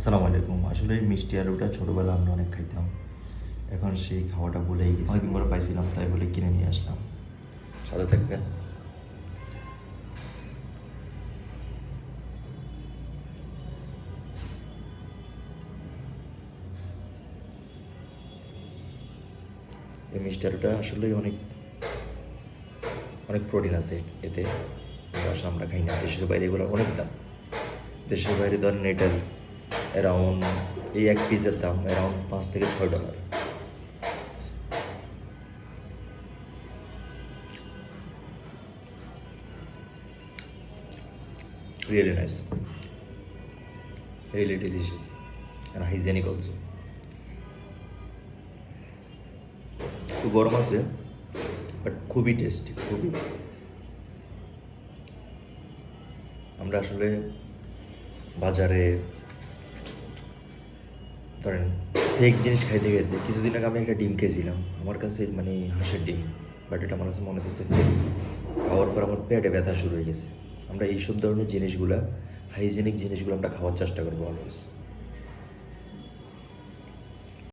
আসসালামু আলাইকুম। আসলে এই মিষ্টি আলুটা ছোটোবেলা আমরা অনেক খাইতাম। এখন সেই খাওয়াটা ভুলেই গেছি। অনেকদিন পরে পাইছিলাম, তাই বলে কিনে নিয়ে আসলাম। সাথে থাকবেন। এই মিষ্টি আলুটা আসলেই অনেক অনেক প্রোটিন আছে এতে। আসলে আমরা খাই না। দেশের বাইরে এগুলো অনেক দাম। দেশের বাইরে ধরেন এটার অ্যারাউন্ড এই এক পিসের দাম অ্যারাউন্ড $5 থেকে $6। Really nice, really delicious and hygienic also. একটু গরম আছে বাট খুবই টেস্টি, খুবই। আমরা আসলে বাজারে ধরেন ফেক জিনিস খাইতে খাইতে কিছুদিন আগে আমি একটা ডিম খেয়েছিলাম, আমার কাছে মানে হাঁসের ডিম, বাট এটা আমার কাছে মনে হচ্ছে ফেক। খাওয়ার পর আমার পেটে ব্যথা শুরু হয়ে গেছে। আমরা এইসব ধরনের জিনিসগুলা, হাইজেনিক জিনিসগুলো আমরা খাওয়ার চেষ্টা করবো অলওয়েজ।